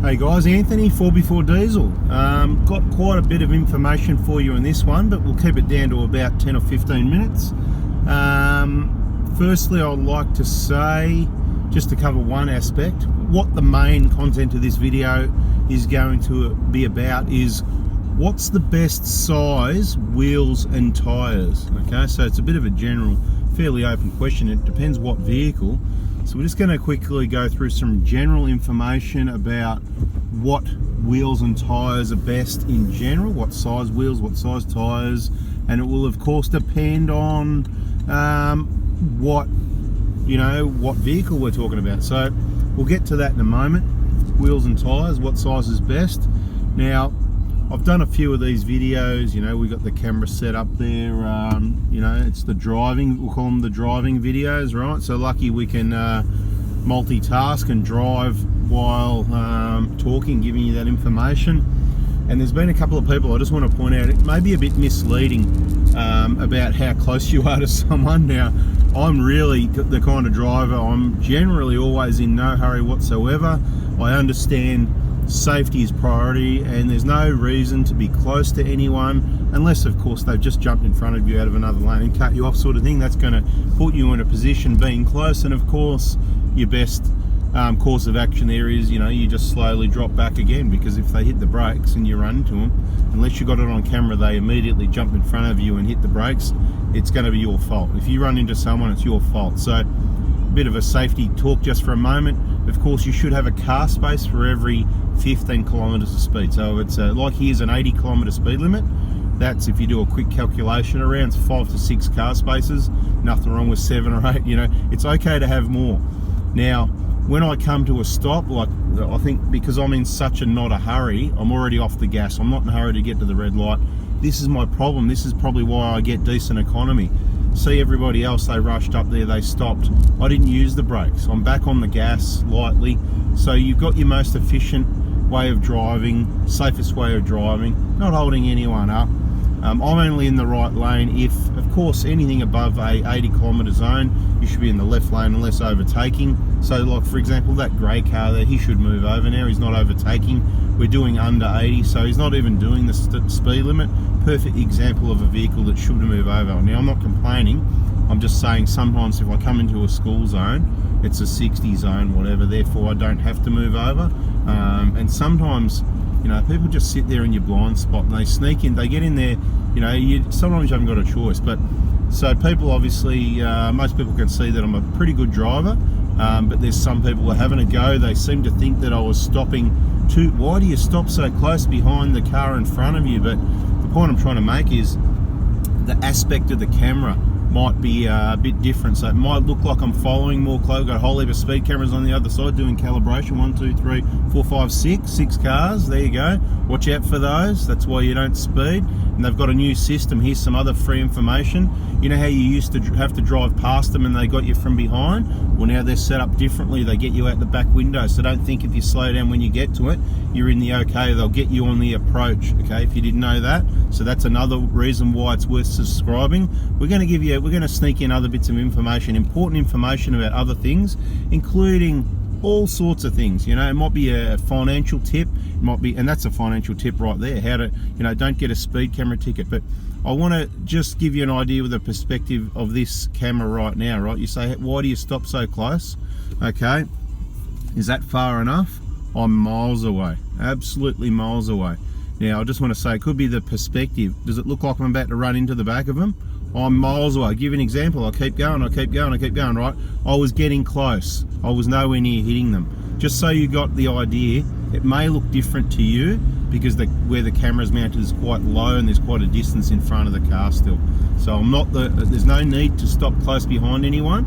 Hey guys, Anthony, 4x4 Diesel. Got quite a bit of information for you in this one, but we'll keep it down to about 10 or 15 minutes. Firstly, I'd like to say, just to cover one aspect, what the main content of this video is going to be about is what's the best size wheels and tyres. Okay, so it's a bit of a general, fairly open question. It depends what vehicle. So we're just going to quickly go through some general information about what wheels and tyres are best in general, what size wheels, what size tyres, and it will of course depend on what vehicle we're talking about. So we'll get to that in a moment. Wheels and tyres, what size is best. Now, I've done a few of these videos. We've got the camera set up there. It's the driving, we'll call them the driving videos, right? So lucky we can multitask and drive while talking, giving you that information. And there's been a couple of people, I just want to point out, it may be a bit misleading about how close you are to someone. Now, I'm really the kind of driver, I'm generally always in no hurry whatsoever. I understand safety is priority, and there's no reason to be close to anyone unless of course they've just jumped in front of you out of another lane and cut you off, sort of thing. That's going to put you in a position being close, and of course your best course of action there is you just slowly drop back again, because if they hit the brakes and you run into them, unless you got it on camera they immediately jump in front of you and hit the brakes, it's going to be your fault. If you run into someone, it's your fault. So a bit of a safety talk just for a moment. Of course, you should have a car space for every 15 kilometers of speed. So it's like here's an 80 kilometer speed limit. That's, if you do a quick calculation, around 5 to 6 car spaces. Nothing wrong with 7 or 8. It's okay to have more. Now, when I come to a stop, like I think because I'm in such a not a hurry, I'm already off the gas. I'm not in a hurry to get to the red light. This is my problem. This is probably why I get decent economy. See everybody else, they rushed up there, they stopped. I didn't use the brakes. I'm back on the gas lightly. So you've got your most efficient way of driving, safest way of driving, not holding anyone up. I'm only in the right lane if, of course, anything above a 80 kilometer zone, you should be in the left lane unless overtaking. So like for example, that grey car there, he should move over now. He's not overtaking. We're doing under 80, so he's not even doing the speed limit. Perfect example of a vehicle that should move over. Now, I'm not complaining. I'm just saying sometimes if I come into a school zone, it's a 60 zone, whatever, therefore I don't have to move over. And sometimes, people just sit there in your blind spot and they sneak in, they get in there, sometimes you haven't got a choice. But so people obviously, most people can see that I'm a pretty good driver, but there's some people who are having a go. They seem to think that I was stopping too. Why do you stop so close behind the car in front of you? But the point I'm trying to make is the aspect of the camera might be a bit different, so it might look like I'm following more close. Got a whole heap of speed cameras on the other side doing calibration. 1, 2, 3, 4, 5, 6 cars. There you go. Watch out for those. That's why you don't speed. And they've got a new system. Here's some other free information. You know how you used to have to drive past them and they got you from behind? Well, now they're set up differently. They get you out the back window. So don't think if you slow down when you get to it, you're in the okay. They'll get you on the approach, okay, if you didn't know that. So that's another reason why it's worth subscribing. We're going to sneak in other bits of information, important information about other things, including all sorts of things. It might be a financial tip, and that's a financial tip right there, how to, don't get a speed camera ticket. But I want to just give you an idea with the perspective of this camera right now, right? You say, why do you stop so close? Okay, is that far enough? I'm miles away, absolutely miles away. Now, I just want to say, it could be the perspective. Does it look like I'm about to run into the back of them? I'm miles away. I'll give you an example. I keep going, right? I was getting close. I was nowhere near hitting them. Just so you got the idea, it may look different to you because where the camera's mounted is quite low and there's quite a distance in front of the car still. So there's no need to stop close behind anyone.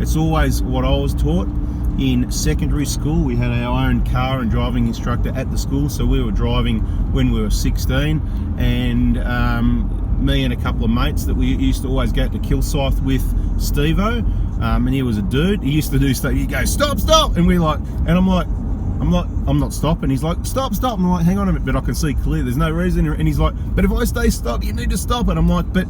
It's always what I was taught. In secondary school, we had our own car and driving instructor at the school, so we were driving when we were 16, and me and a couple of mates that we used to always go to Kilsyth with, Steve-O, and he was a dude. He used to do stuff. He'd go, stop, and we're like, and I'm not stopping. He's like, stop. I'm like, hang on a minute, but I can see clear. There's no reason. And he's like, but if I stay stop, you need to stop. And I'm like, but.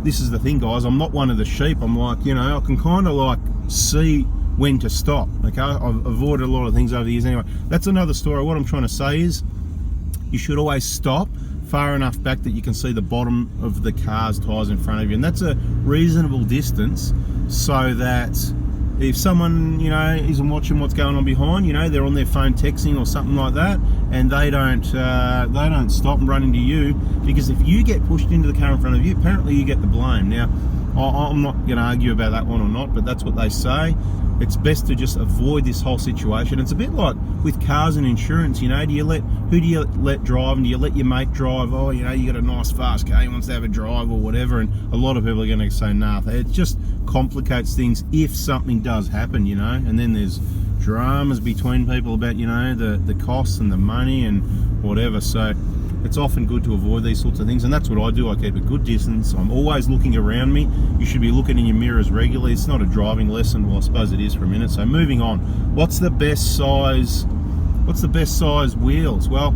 This is the thing, guys. I'm not one of the sheep. I'm like, I can kind of like see when to stop. Okay, I've avoided a lot of things over the years. Anyway, that's another story. What I'm trying to say is, you should always stop far enough back that you can see the bottom of the car's tyres in front of you, and that's a reasonable distance, so that if someone, you know, isn't watching what's going on behind, you know, they're on their phone texting or something like that, and they don't stop and run into you, because if you get pushed into the car in front of you, apparently you get the blame. Now, I'm not going to argue about that one or not, but that's what they say. It's best to just avoid this whole situation. It's a bit like with cars and insurance, you know, who do you let drive, and do you let your mate drive? Oh, you know, you got a nice fast car, he wants to have a drive or whatever, and a lot of people are going to say nah. It just complicates things if something does happen, you know, and then there's dramas between people about, you know, the costs and the money and whatever. So it's often good to avoid these sorts of things, and that's what I do. I keep a good distance. I'm always looking around me. You should be looking in your mirrors regularly. It's not a driving lesson. Well, I suppose it is for a minute. So moving on. What's the best size wheels? Well,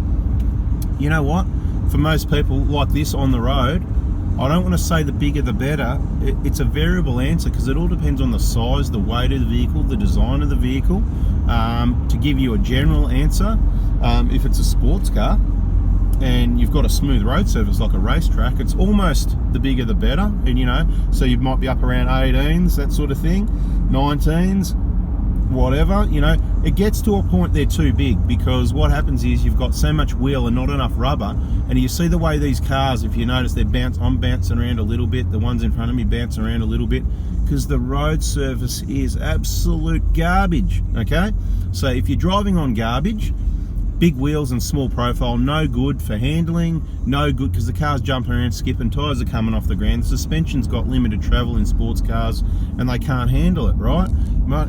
you know what? For most people like this on the road, I don't want to say the bigger the better. It's a variable answer, because it all depends on the size, the weight of the vehicle, the design of the vehicle. To give you a general answer, if it's a sports car and you've got a smooth road surface like a racetrack, it's almost the bigger the better. And, you know, so you might be up around 18s, that sort of thing, 19s, whatever. You know, it gets to a point they're too big, because what happens is you've got so much wheel and not enough rubber. And you see the way these cars, if you notice, I'm bouncing around a little bit, the ones in front of me bounce around a little bit, because the road surface is absolute garbage. Okay, so if you're driving on garbage, big wheels and small profile, no good for handling, no good because the car's jumping around, skipping, tyres are coming off the ground, the suspension's got limited travel in sports cars, and they can't handle it, right?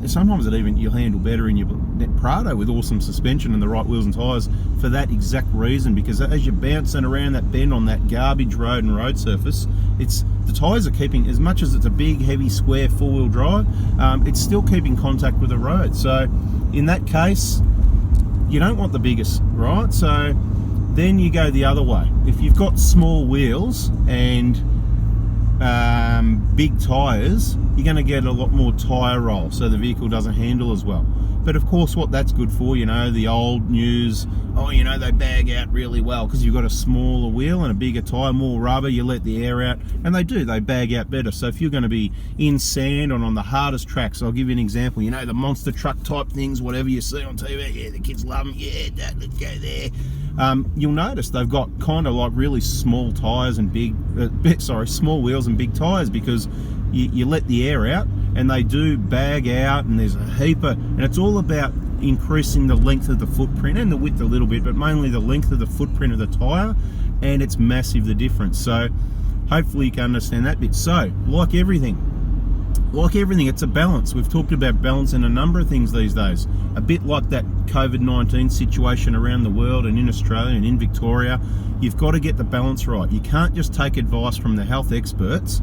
Sometimes you'll handle better in your Prado with awesome suspension and the right wheels and tyres for that exact reason, because as you're bouncing around that bend on that garbage road and road surface, the tyres are keeping, as much as it's a big, heavy, square four-wheel drive, it's still keeping contact with the road. So in that case, you don't want the biggest, right? So then you go the other way. If you've got small wheels and big tyres, you're going to get a lot more tyre roll, so the vehicle doesn't handle as well. But of course, what that's good for, you know, the old news, oh, you know, they bag out really well because you've got a smaller wheel and a bigger tyre, more rubber, you let the air out, and they bag out better. So if you're going to be in sand and on the hardest tracks, I'll give you an example, you know, the monster truck type things, whatever you see on TV, yeah, the kids love them, yeah, Dad, let's go there. You'll notice they've got kind of like really small tyres and small wheels and big tyres, because you let the air out and they do bag out, and there's a heap of, and it's all about increasing the length of the footprint and the width a little bit, but mainly the length of the footprint of the tyre, and it's massive, the difference. So hopefully you can understand that bit. So like everything, it's a balance. We've talked about balance in a number of things these days, a bit like that COVID-19 situation around the world and in Australia and in Victoria. You've got to get the balance right. You can't just take advice from the health experts,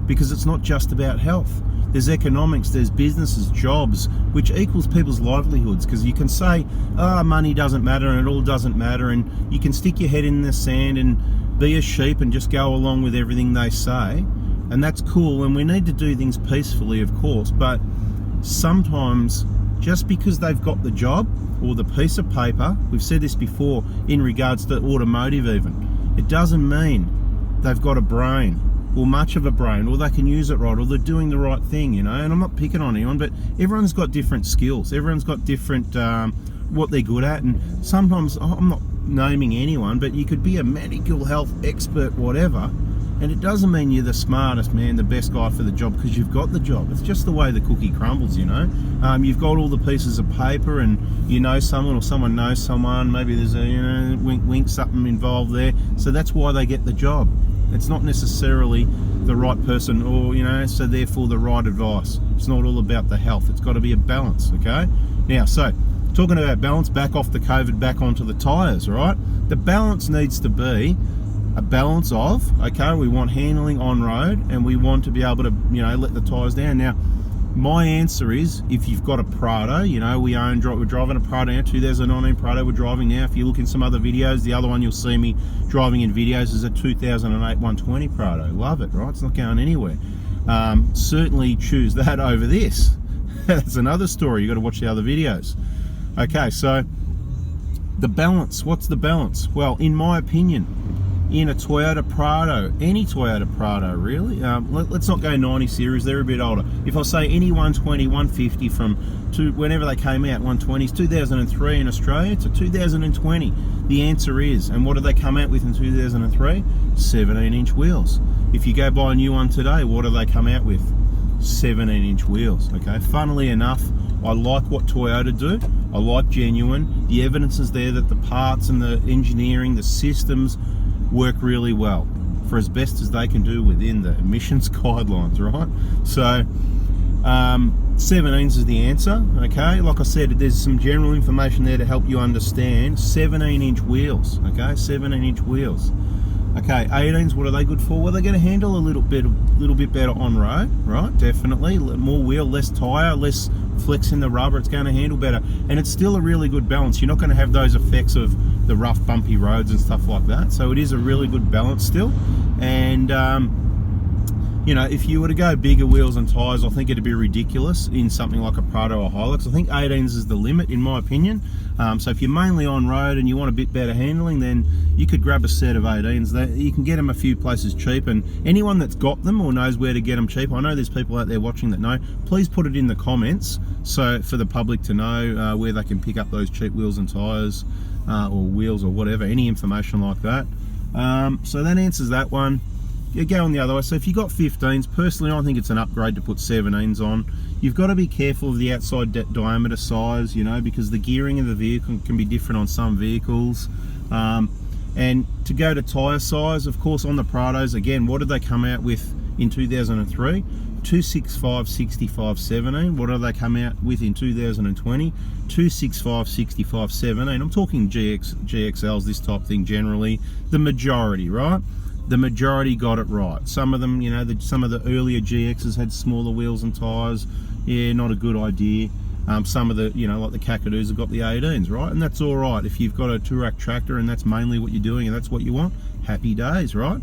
because it's not just about health. There's economics, there's businesses, jobs, which equals people's livelihoods, because you can say, money doesn't matter and it all doesn't matter, and you can stick your head in the sand and be a sheep and just go along with everything they say, and that's cool, and we need to do things peacefully, of course, but sometimes just because they've got the job or the piece of paper, we've said this before in regards to automotive even, it doesn't mean they've got a brain, or much of a brain, or they can use it right, or they're doing the right thing, you know. And I'm not picking on anyone, but everyone's got different skills, everyone's got different what they're good at, and sometimes, I'm not naming anyone, but you could be a medical health expert, whatever, and it doesn't mean you're the smartest man, the best guy for the job, because you've got the job. It's just the way the cookie crumbles, you know. You've got all the pieces of paper, and you know someone, or someone knows someone, maybe there's a, you know, wink something involved there, so that's why they get the job. It's not necessarily the right person, or, you know, so therefore the right advice. It's not all about the health. It's got to be a balance, okay? Now, so talking about balance, back off the COVID, back onto the tyres, right? The balance needs to be a balance of, okay, we want handling on road, and we want to be able to, you know, let the tyres down. Now, my answer is, if you've got a Prado, you know, we're driving a Prado now, 2019 Prado we're driving now. If you look in some other videos, the other one you'll see me driving in videos is a 2008 120 Prado. Love it, right? It's not going anywhere. Certainly choose that over this. that's another story. You got to watch the other videos. Okay, so the balance. What's the balance? Well, in my opinion, in a Toyota Prado, any Toyota Prado really, let's not go 90 series, they're a bit older. If I say any 120, 150 from whenever they came out, 120s, 2003 in Australia to 2020, the answer is, and what did they come out with in 2003? 17-inch wheels. If you go buy a new one today, what do they come out with? 17-inch wheels. Okay, funnily enough, I like what Toyota do. I like genuine. The evidence is there that the parts and the engineering, the systems work really well for as best as they can do within the emissions guidelines, right? So 17s is the answer. Okay, like I said, there's some general information there to help you understand. 17-inch wheels. Okay, 17-inch wheels. Okay, 18s, what are they good for? Well, they're going to handle a little bit better on road, right? Definitely. More wheel, less tyre, less flex in the rubber. It's going to handle better, and it's still a really good balance. You're not going to have those effects of the rough, bumpy roads and stuff like that. So it is a really good balance still. And you know, if you were to go bigger wheels and tyres, I think it'd be ridiculous in something like a Prado or Hilux. I think 18s is the limit, in my opinion. So if you're mainly on road and you want a bit better handling, then you could grab a set of 18s. You can get them a few places cheap, and anyone that's got them or knows where to get them cheap, I know there's people out there watching that know, please put it in the comments so for the public to know where they can pick up those cheap wheels and tyres or wheels or whatever, any information like that. So that answers that one. You go on the other way. So if you've got 15s, personally I think it's an upgrade to put 17s on. You've got to be careful of the outside diameter size, you know, because the gearing of the vehicle can be different on some vehicles. And to go to tyre size, of course, on the Prados, again, what did they come out with in 2003? 265 65 17. What did they come out with in 2020? 265 65 17. I'm talking GXLs, this type thing generally. The majority, right? The majority got it right. Some of them, you know, some of the earlier GXs had smaller wheels and tyres. Yeah, not a good idea. Some of the, you know, like the Kakadoos have got the 18s, right? And that's all right. If you've got a Touareg tractor and that's mainly what you're doing and that's what you want, happy days, right?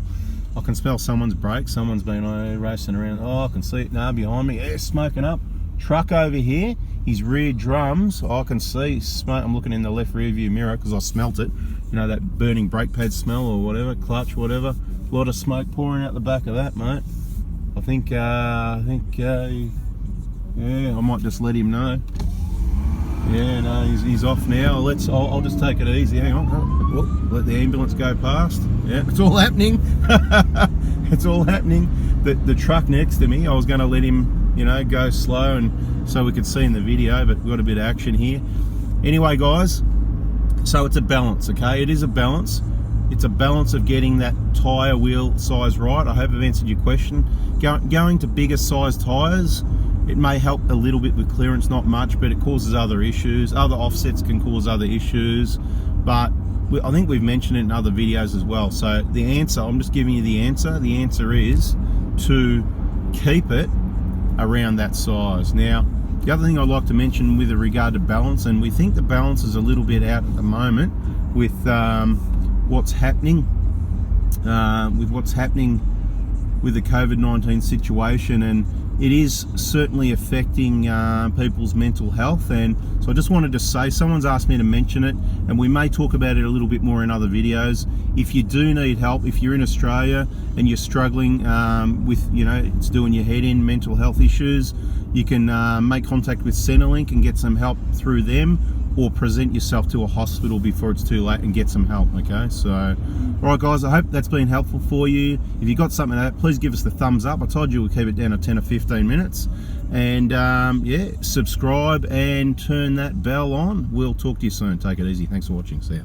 I can smell someone's brakes. Someone's been racing around. Oh, I can see it now behind me. Yeah, smoking up. Truck over here. His rear drums, I can see smoke. I'm looking in the left rear view mirror because I smelt it. You know, that burning brake pad smell or whatever, clutch, whatever. A lot of smoke pouring out the back of that, mate. I think, yeah, I might just let him know. Yeah, no, he's off now. I'll just take it easy. Hang on. Oh, let the ambulance go past. Yeah, it's all happening. It's all happening. The truck next to me, I was going to let him, you know, go slow and so we could see in the video, but we've got a bit of action here. Anyway, guys, so it's a balance, okay? It is a balance. It's a balance of getting that tyre wheel size right. I hope I've answered your question. Going to bigger size tyres, it may help a little bit with clearance, not much, but it causes other issues. Other offsets can cause other issues, but I think we've mentioned it in other videos as well. So the answer, I'm just giving you the answer. The answer is to keep it around that size. Now, the other thing I'd like to mention with regard to balance, and we think the balance is a little bit out at the moment with what's happening with the COVID-19 situation, and it is certainly affecting people's mental health. And so I just wanted to say, someone's asked me to mention it, and we may talk about it a little bit more in other videos. If you do need help, if you're in Australia and you're struggling with, you know, it's doing your head in, mental health issues, you can make contact with Centrelink and get some help through them, or present yourself to a hospital before it's too late and get some help. Okay, so all right guys, I hope that's been helpful for you. If you got something out, please give us the thumbs up. I told you we'll keep it down to 10 or 15 minutes, and yeah, subscribe and turn that bell on. We'll talk to you soon. Take it easy. Thanks for watching. See ya.